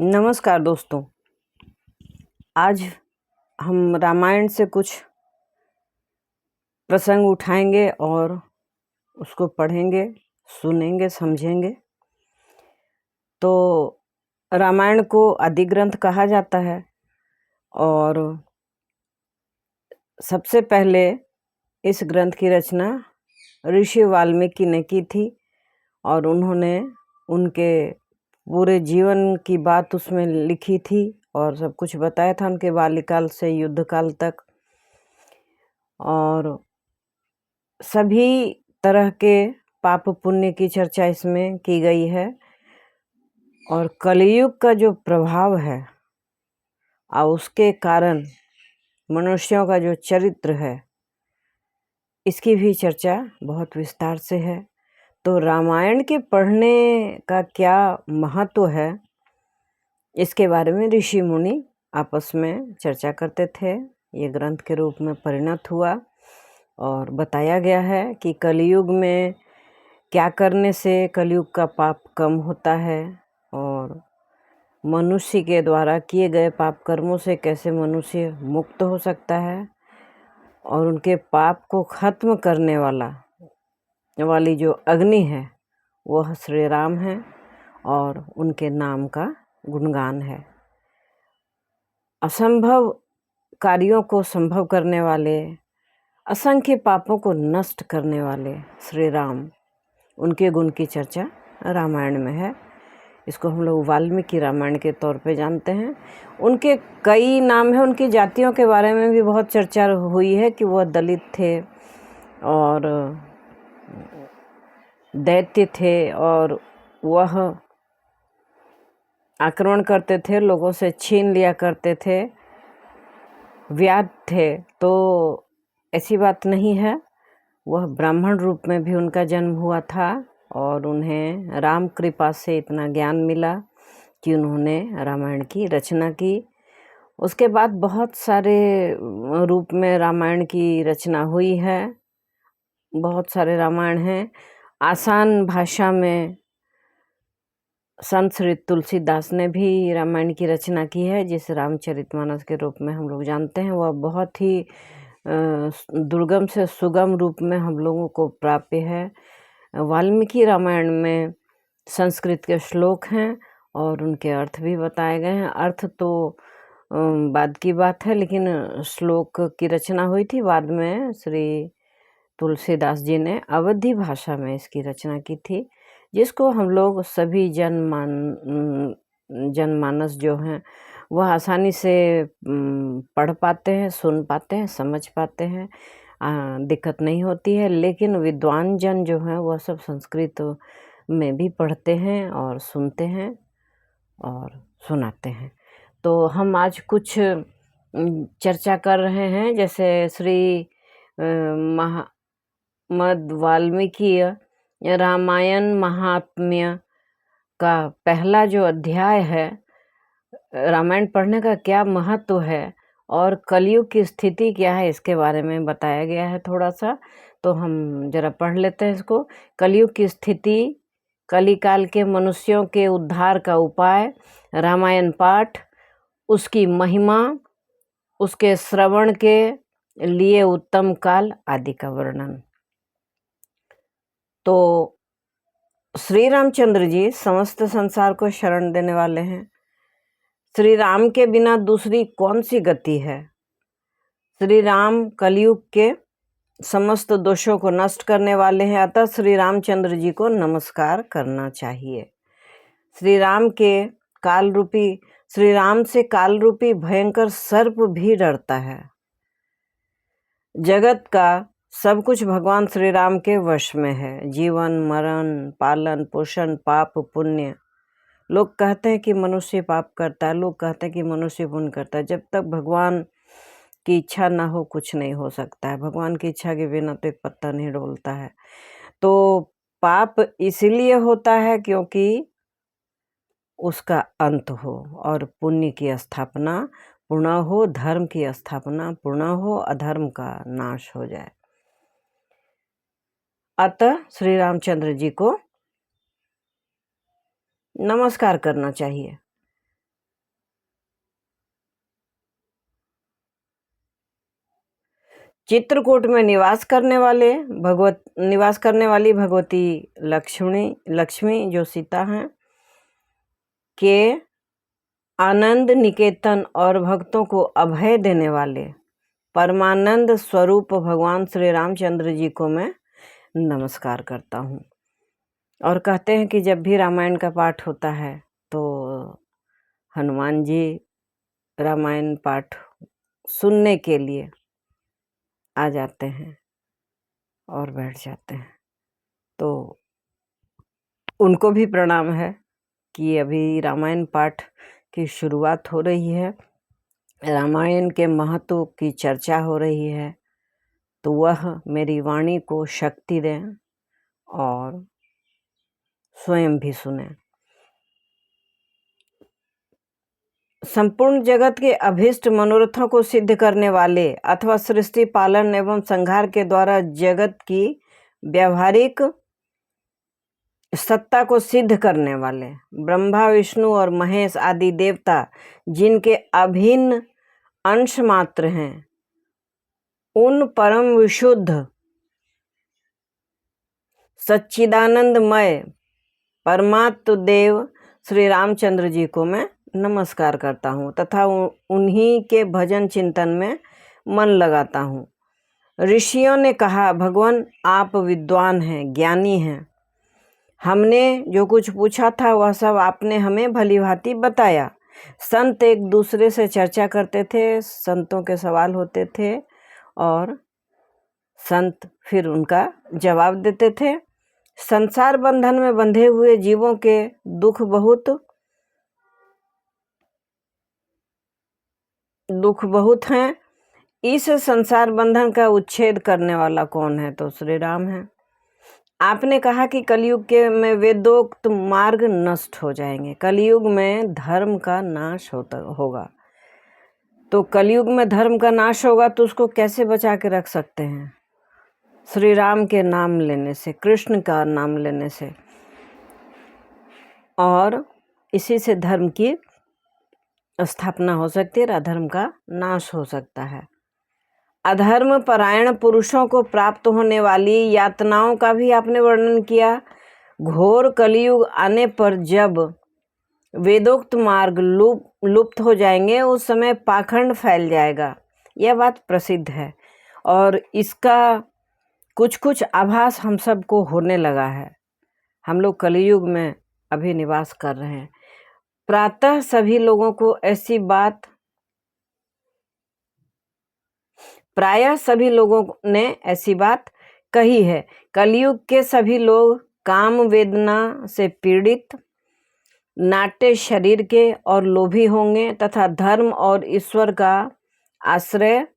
नमस्कार दोस्तों। आज हम रामायण से कुछ प्रसंग उठाएंगे और उसको पढ़ेंगे, सुनेंगे, समझेंगे। तो रामायण को आदि ग्रंथ कहा जाता है और सबसे पहले इस ग्रंथ की रचना ऋषि वाल्मीकि ने की थी और उन्होंने उनके पूरे जीवन की बात उसमें लिखी थी और सब कुछ बताया था उनके बाल्यकाल से युद्ध काल तक। और सभी तरह के पाप पुण्य की चर्चा इसमें की गई है और कलयुग का जो प्रभाव है और उसके कारण मनुष्यों का जो चरित्र है इसकी भी चर्चा बहुत विस्तार से है। तो रामायण के पढ़ने का क्या महत्व है इसके बारे में ऋषि मुनि आपस में चर्चा करते थे। ये ग्रंथ के रूप में परिणत हुआ और बताया गया है कि कलयुग में क्या करने से कलयुग का पाप कम होता है और मनुष्य के द्वारा किए गए पाप कर्मों से कैसे मनुष्य मुक्त हो सकता है और उनके पाप को खत्म करने वाली जो अग्नि है वह श्री राम है और उनके नाम का गुणगान है। असंभव कार्यों को संभव करने वाले, असंख्य पापों को नष्ट करने वाले श्री राम, उनके गुण की चर्चा रामायण में है। इसको हम लोग वाल्मीकि रामायण के तौर पे जानते हैं। उनके कई नाम हैं। उनकी जातियों के बारे में भी बहुत चर्चा हुई है कि वह दलित थे और दैत्य थे और वह आक्रमण करते थे, लोगों से छीन लिया करते थे, व्याध थे। तो ऐसी बात नहीं है। वह ब्राह्मण रूप में भी उनका जन्म हुआ था और उन्हें राम कृपा से इतना ज्ञान मिला कि उन्होंने रामायण की रचना की। उसके बाद बहुत सारे रूप में रामायण की रचना हुई है। बहुत सारे रामायण हैं। आसान भाषा में संत श्री तुलसीदास ने भी रामायण की रचना की है, जिसे रामचरितमानस के रूप में हम लोग जानते हैं। वह बहुत ही दुर्गम से सुगम रूप में हम लोगों को प्राप्य है। वाल्मीकि रामायण में संस्कृत के श्लोक हैं और उनके अर्थ भी बताए गए हैं। अर्थ तो बाद की बात है, लेकिन श्लोक की रचना हुई थी बाद में। श्री तुलसीदास जी ने अवधी भाषा में इसकी रचना की थी, जिसको हम लोग सभी जनमानस जो हैं वह आसानी से पढ़ पाते हैं, सुन पाते हैं, समझ पाते हैं, दिक्कत नहीं होती है। लेकिन विद्वान जन जो हैं वह सब संस्कृत में भी पढ़ते हैं और सुनते हैं और सुनाते हैं। तो हम आज कुछ चर्चा कर रहे हैं। जैसे श्री मद वाल्मीकि रामायण महात्म्य का पहला जो अध्याय है, रामायण पढ़ने का क्या महत्व है और कलयुग की स्थिति क्या है, इसके बारे में बताया गया है थोड़ा सा। तो हम जरा पढ़ लेते हैं इसको। कलयुग की स्थिति, कलिकाल के मनुष्यों के उद्धार का उपाय, रामायण पाठ, उसकी महिमा, उसके श्रवण के लिए उत्तम काल आदि का वर्णन। तो श्री रामचंद्र जी समस्त संसार को शरण देने वाले हैं। श्री राम के बिना दूसरी कौन सी गति है। श्री राम कलयुग के समस्त दोषों को नष्ट करने वाले हैं, अतः श्री रामचंद्र जी को नमस्कार करना चाहिए। श्री राम से काल रूपी भयंकर सर्प भी डरता है। जगत का सब कुछ भगवान श्री राम के वश में है। जीवन, मरण, पालन पोषण, पाप पुण्य। लोग कहते हैं कि मनुष्य पाप करता है, लोग कहते हैं कि मनुष्य पुण्य करता है। जब तक भगवान की इच्छा ना हो कुछ नहीं हो सकता है। भगवान की इच्छा के बिना तो एक पत्ता नहीं डोलता है। तो पाप इसलिए होता है क्योंकि उसका अंत हो और पुण्य की स्थापना पूर्ण हो, धर्म की स्थापना पूर्ण हो, अधर्म का नाश हो जाए। अतः श्री रामचंद्र जी को नमस्कार करना चाहिए। चित्रकूट में निवास करने वाली भगवती लक्ष्मी जो सीता हैं के आनंद निकेतन और भक्तों को अभय देने वाले परमानंद स्वरूप भगवान श्री रामचंद्र जी को मैं नमस्कार करता हूँ। और कहते हैं कि जब भी रामायण का पाठ होता है तो हनुमान जी रामायण पाठ सुनने के लिए आ जाते हैं और बैठ जाते हैं। तो उनको भी प्रणाम है कि अभी रामायण पाठ की शुरुआत हो रही है, रामायण के महत्व की चर्चा हो रही है, तो वह मेरी वाणी को शक्ति दें और स्वयं भी सुने। संपूर्ण जगत के अभीष्ट मनोरथों को सिद्ध करने वाले अथवा सृष्टि पालन एवं संहार के द्वारा जगत की व्यावहारिक सत्ता को सिद्ध करने वाले ब्रह्मा विष्णु और महेश आदि देवता जिनके अभिन्न अंश मात्र हैं, उन परम विशुद्ध सच्चिदानंदमय परमात्म देव श्री रामचंद्र जी को मैं नमस्कार करता हूँ तथा उन्हीं के भजन चिंतन में मन लगाता हूँ। ऋषियों ने कहा, भगवान आप विद्वान हैं, ज्ञानी हैं। हमने जो कुछ पूछा था वह सब आपने हमें भलीभांति बताया। संत एक दूसरे से चर्चा करते थे, संतों के सवाल होते थे और संत फिर उनका जवाब देते थे। संसार बंधन में बंधे हुए जीवों के दुख बहुत हैं। इस संसार बंधन का उच्छेद करने वाला कौन है? तो श्री राम है। आपने कहा कि कलयुग के में वेदोक्त मार्ग नष्ट हो जाएंगे, कलयुग में धर्म का नाश होगा। तो कलयुग में धर्म का नाश होगा तो उसको कैसे बचा के रख सकते हैं? श्री राम के नाम लेने से, कृष्ण का नाम लेने से, और इसी से धर्म की स्थापना हो सकती है, अधर्म का नाश हो सकता है। अधर्म परायण पुरुषों को प्राप्त होने वाली यातनाओं का भी आपने वर्णन किया। घोर कलयुग आने पर जब वेदोक्त मार्ग लुप्त हो जाएंगे उस समय पाखंड फैल जाएगा। यह बात प्रसिद्ध है और इसका कुछ आभास हम सबको होने लगा है। हम लोग कलयुग में अभी निवास कर रहे हैं। प्रातः सभी लोगों को ऐसी बात, प्रायः सभी लोगों ने ऐसी बात कही है। कलयुग के सभी लोग काम वेदना से पीड़ित, नाट्य शरीर के और लोभी होंगे तथा धर्म और ईश्वर का आश्रय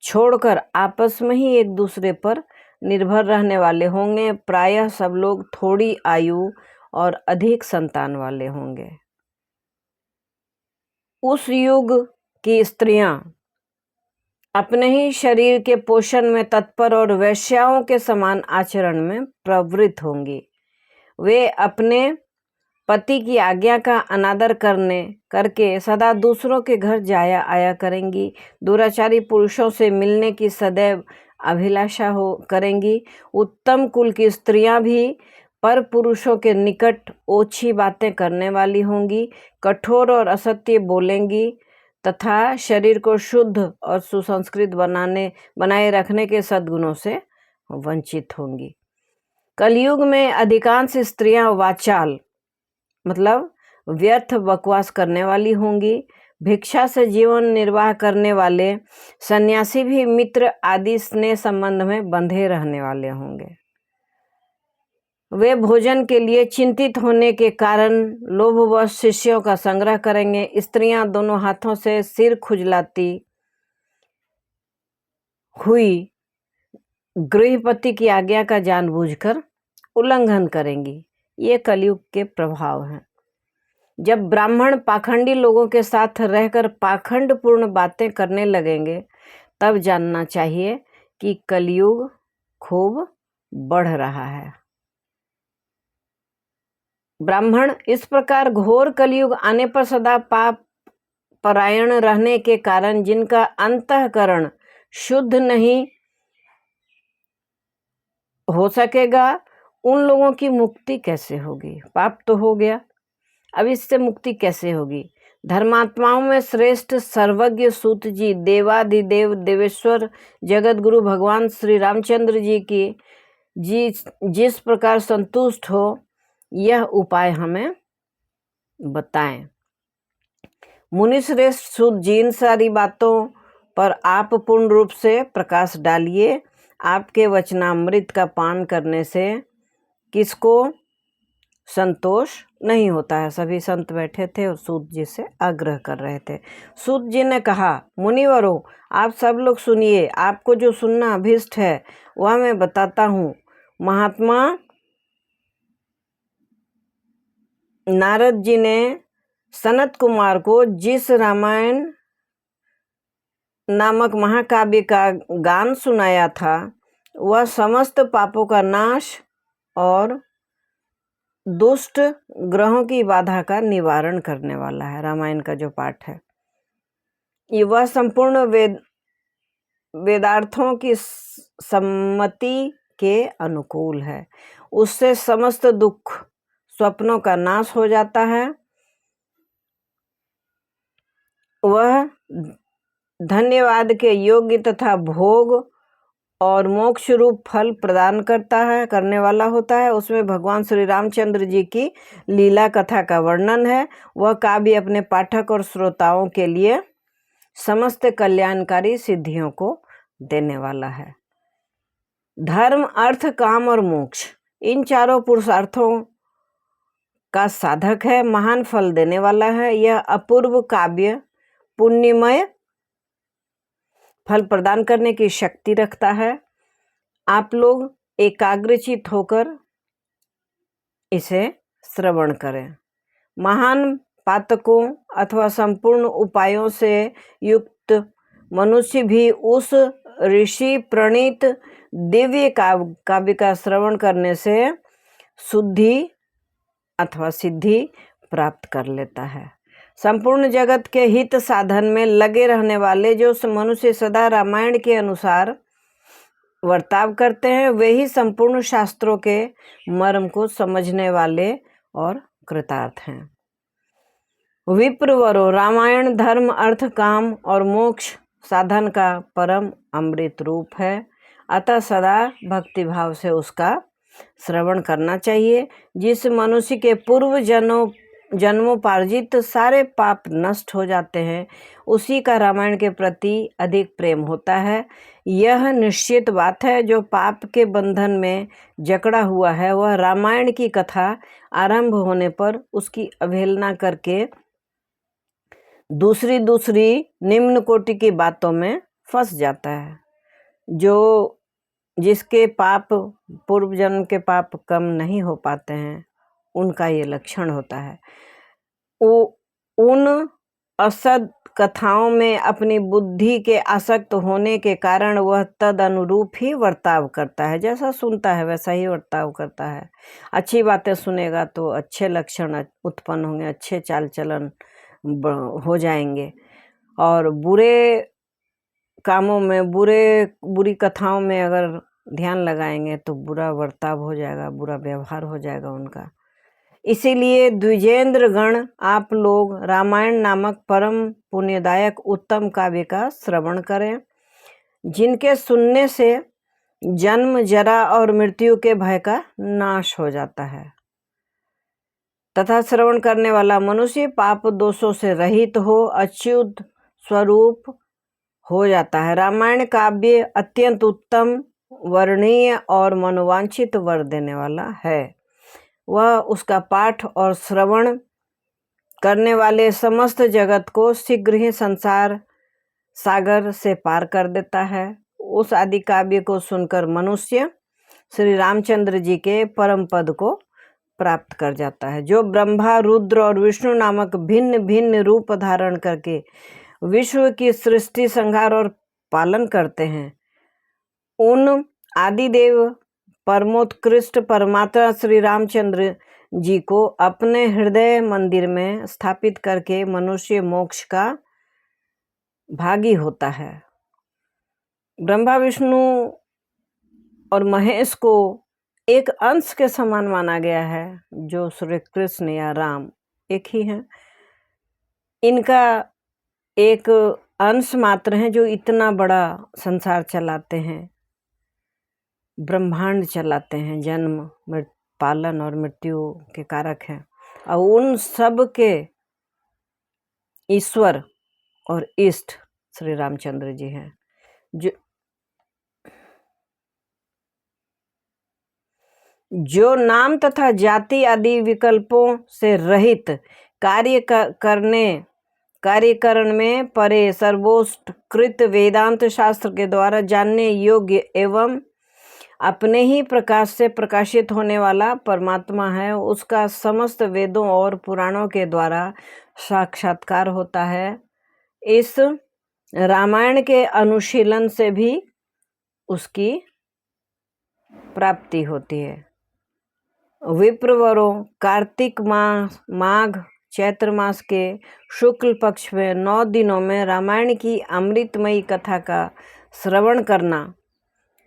छोड़कर आपस में ही एक दूसरे पर निर्भर रहने वाले होंगे। प्रायः सब लोग थोड़ी आयु और अधिक संतान वाले होंगे। उस युग की स्त्रियां अपने ही शरीर के पोषण में तत्पर और वेश्याओं के समान आचरण में प्रवृत्त होंगी। वे अपने पति की आज्ञा का अनादर करके सदा दूसरों के घर जाया आया करेंगी। दुराचारी पुरुषों से मिलने की सदैव अभिलाषा करेंगी। उत्तम कुल की स्त्रियां भी पर पुरुषों के निकट ओछी बातें करने वाली होंगी, कठोर और असत्य बोलेंगी तथा शरीर को शुद्ध और सुसंस्कृत बनाए रखने के सद्गुणों से वंचित होंगी। कलयुग में अधिकांश स्त्रियां वाचाल मतलब व्यर्थ बकवास करने वाली होंगी। भिक्षा से जीवन निर्वाह करने वाले सन्यासी भी मित्र आदि स्नेह संबंध में बंधे रहने वाले होंगे। वे भोजन के लिए चिंतित होने के कारण लोभवश शिष्यों का संग्रह करेंगे। स्त्रियां दोनों हाथों से सिर खुजलाती हुई गृहपति की आज्ञा का जानबूझकर उल्लंघन करेंगी। ये कलयुग के प्रभाव हैं। जब ब्राह्मण पाखंडी लोगों के साथ रहकर पाखंडपूर्ण बातें करने लगेंगे तब जानना चाहिए कि कलयुग खूब बढ़ रहा है। ब्राह्मण इस प्रकार घोर कलयुग आने पर सदा पाप परायण रहने के कारण जिनका अंतःकरण शुद्ध नहीं हो सकेगा, उन लोगों की मुक्ति कैसे होगी? पाप तो हो गया, अब इससे मुक्ति कैसे होगी? धर्मात्माओं में श्रेष्ठ सर्वज्ञ सूत जी, देवाधिदेव देवेश्वर जगत गुरु भगवान श्री रामचंद्र जी की जिस प्रकार संतुष्ट हो, यह उपाय हमें बताएं। मुनि श्रेष्ठ सूत जी, इन सारी बातों पर आप पूर्ण रूप से प्रकाश डालिए। आपके वचनामृत का पान करने से किसको संतोष नहीं होता है? सभी संत बैठे थे और सूत जी से आग्रह कर रहे थे। सूत जी ने कहा, मुनिवरों, आप सब लोग सुनिए, आपको जो सुनना अभीष्ट है वह मैं बताता हूँ। महात्मा नारद जी ने सनत कुमार को जिस रामायण नामक महाकाव्य का गान सुनाया था, वह समस्त पापों का नाश और दुष्ट ग्रहों की बाधा का निवारण करने वाला है। रामायण का जो पाठ है, ये वह संपूर्ण वेदार्थों की सम्मति के अनुकूल है। उससे समस्त दुख स्वप्नों का नाश हो जाता है। वह धन्यवाद के योग्य तथा भोग और मोक्ष रूप फल प्रदान करने वाला होता है। उसमें भगवान श्री रामचंद्र जी की लीला कथा का वर्णन है। वह काव्य अपने पाठक और श्रोताओं के लिए समस्त कल्याणकारी सिद्धियों को देने वाला है। धर्म, अर्थ, काम और मोक्ष, इन चारों पुरुषार्थों का साधक है, महान फल देने वाला है। यह अपूर्व काव्य पुण्यमय फल प्रदान करने की शक्ति रखता है। आप लोग एकाग्रचित होकर इसे श्रवण करें। महान पातकों अथवा संपूर्ण उपायों से युक्त मनुष्य भी उस ऋषि प्रणीत दिव्य काव्य का श्रवण करने से शुद्धि अथवा सिद्धि प्राप्त कर लेता है। संपूर्ण जगत के हित साधन में लगे रहने वाले जो मनुष्य सदा रामायण के अनुसार वर्ताव करते हैं, वे ही संपूर्ण शास्त्रों के मर्म को समझने वाले और कृतार्थ हैं। विप्रवरो, रामायण धर्म, अर्थ, काम और मोक्ष साधन का परम अमृत रूप है। अतः सदा भक्तिभाव से उसका श्रवण करना चाहिए। जिस मनुष्य के पूर्व जन्मोपार्जित सारे पाप नष्ट हो जाते हैं, उसी का रामायण के प्रति अधिक प्रेम होता है। यह निश्चित बात है, जो पाप के बंधन में जकड़ा हुआ है, वह रामायण की कथा आरंभ होने पर उसकी अवहेलना करके दूसरी निम्न कोटि की बातों में फंस जाता है। जिसके पाप, पूर्व जन्म के पाप कम नहीं हो पाते हैं, उनका ये लक्षण होता है। उन असद कथाओं में अपनी बुद्धि के आसक्त होने के कारण वह तद अनुरूप ही वर्ताव करता है। जैसा सुनता है वैसा ही वर्ताव करता है। अच्छी बातें सुनेगा तो अच्छे लक्षण उत्पन्न होंगे, अच्छे चाल चलन हो जाएंगे, और बुरे कामों में, बुरी कथाओं में अगर ध्यान लगाएंगे तो बुरा वर्ताव हो जाएगा, बुरा व्यवहार हो जाएगा उनका। इसीलिए द्विजेंद्र गण, आप लोग रामायण नामक परम पुण्यदायक उत्तम काव्य का श्रवण करें, जिनके सुनने से जन्म, जरा और मृत्यु के भय का नाश हो जाता है तथा श्रवण करने वाला मनुष्य पाप दोषों से रहित हो अच्युत स्वरूप हो जाता है। रामायण काव्य अत्यंत उत्तम, वर्णनीय और मनोवांछित वर देने वाला है। वह उसका पाठ और श्रवण करने वाले समस्त जगत को शीघ्र ही संसार सागर से पार कर देता है। उस आदि काव्य को सुनकर मनुष्य श्री रामचंद्र जी के परम पद को प्राप्त कर जाता है। जो ब्रह्मा, रुद्र और विष्णु नामक भिन्न भिन्न रूप धारण करके विश्व की सृष्टि, संहार और पालन करते हैं, उन आदिदेव परमोत्कृष्ट परमात्मा श्री रामचंद्र जी को अपने हृदय मंदिर में स्थापित करके मनुष्य मोक्ष का भागी होता है। ब्रह्मा, विष्णु और महेश को एक अंश के समान माना गया है, जो श्री कृष्ण या राम एक ही हैं। इनका एक अंश मात्र है जो इतना बड़ा संसार चलाते हैं, ब्रह्मांड चलाते हैं, जन्म पालन और मृत्यु के कारक हैं। और उन सब के ईश्वर और इष्ट श्री रामचंद्र जी हैं, जो नाम तथा जाति आदि विकल्पों से रहित कार्यकरण में परे सर्वोत्कृष्ट वेदांत शास्त्र के द्वारा जानने योग्य एवं अपने ही प्रकाश से प्रकाशित होने वाला परमात्मा है। उसका समस्त वेदों और पुराणों के द्वारा साक्षात्कार होता है। इस रामायण के अनुशीलन से भी उसकी प्राप्ति होती है। विप्रवरों कार्तिक माघ चैत्र मास के शुक्ल पक्ष में 9 दिनों में रामायण की अमृतमयी कथा का श्रवण करना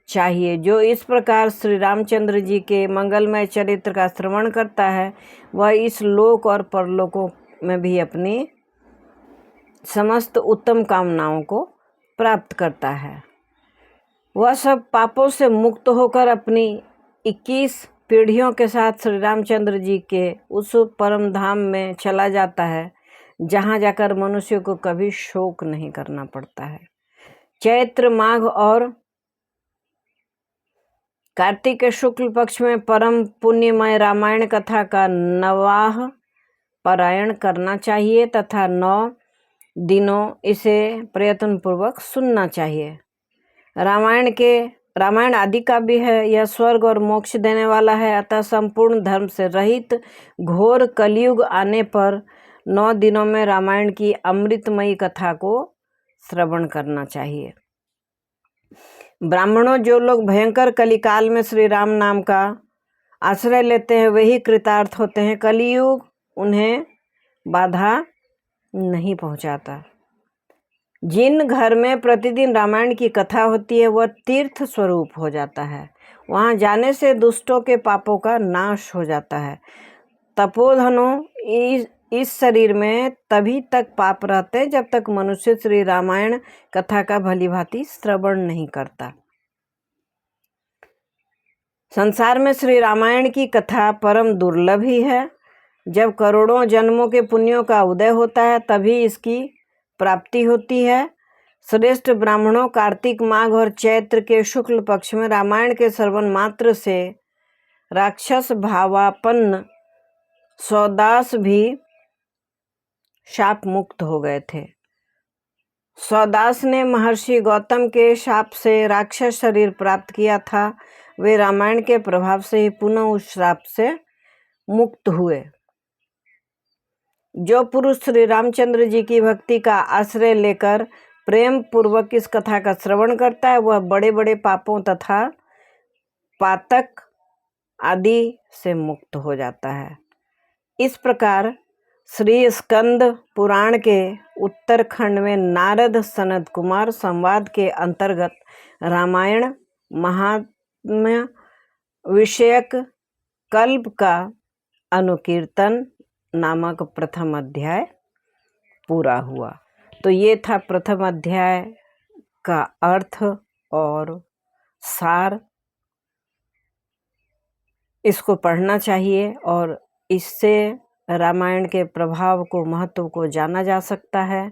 चाहिए। जो इस प्रकार श्री रामचंद्र जी के मंगलमय चरित्र का श्रवण करता है, वह इस लोक और परलोकों में भी अपनी समस्त उत्तम कामनाओं को प्राप्त करता है। वह सब पापों से मुक्त होकर अपनी 21 पीढ़ियों के साथ श्री रामचंद्र जी के उस परम धाम में चला जाता है, जहाँ जाकर मनुष्य को कभी शोक नहीं करना पड़ता है। चैत्र माघ और कार्तिक के शुक्ल पक्ष में परम पुण्यमय रामायण कथा का नवाह पारायण करना चाहिए तथा 9 दिनों इसे प्रयत्न पूर्वक सुनना चाहिए। रामायण आदि काव्य है। यह स्वर्ग और मोक्ष देने वाला है, अतः संपूर्ण धर्म से रहित घोर कलयुग आने पर 9 दिनों में रामायण की अमृतमयी कथा को श्रवण करना चाहिए। ब्राह्मणों, जो लोग भयंकर कलिकाल में श्री राम नाम का आश्रय लेते हैं, वही कृतार्थ होते हैं। कलियुग उन्हें बाधा नहीं पहुंचाता। जिन घर में प्रतिदिन रामायण की कथा होती है, वह तीर्थ स्वरूप हो जाता है। वहां जाने से दुष्टों के पापों का नाश हो जाता है। तपोधनों, इस शरीर में तभी तक पाप रहते हैं जब तक मनुष्य श्री रामायण कथा का भलीभांति श्रवण नहीं करता। संसार में श्री रामायण की कथा परम दुर्लभ ही है। जब करोड़ों जन्मों के पुण्यों का उदय होता है, तभी इसकी प्राप्ति होती है। श्रेष्ठ ब्राह्मणों, कार्तिक माघ और चैत्र के शुक्ल पक्ष में रामायण के श्रवण मात्र से राक्षस भावापन्न सौदास भी शाप मुक्त हो गए थे। सौदास ने महर्षि गौतम के शाप से राक्षस शरीर प्राप्त किया था। वे रामायण के प्रभाव से ही पुनः उस श्राप से मुक्त हुए। जो पुरुष श्री रामचंद्र जी की भक्ति का आश्रय लेकर प्रेम पूर्वक इस कथा का श्रवण करता है, वह बड़े बड़े पापों तथा पातक आदि से मुक्त हो जाता है। इस प्रकार श्री स्कंद पुराण के उत्तरखंड में नारद सनत कुमार संवाद के अंतर्गत रामायण महात्म्य विषयक कल्प का अनुकीर्तन नामक प्रथम अध्याय पूरा हुआ। तो ये था प्रथम अध्याय का अर्थ और सार। इसको पढ़ना चाहिए और इससे रामायण के प्रभाव को, महत्व को जाना जा सकता है।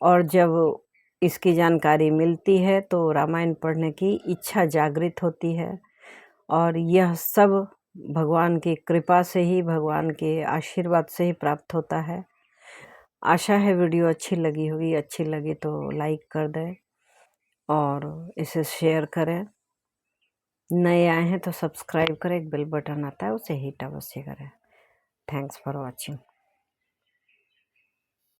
और जब इसकी जानकारी मिलती है तो रामायण पढ़ने की इच्छा जागृत होती है। और यह सब भगवान की कृपा से ही, भगवान के आशीर्वाद से ही प्राप्त होता है। आशा है वीडियो अच्छी लगी होगी। अच्छी लगी तो लाइक कर दें और इसे शेयर करें। नए आए हैं तो सब्सक्राइब करें। एक बेल बटन आता है, उसे हिट अवश्य करें। Thanks for watching.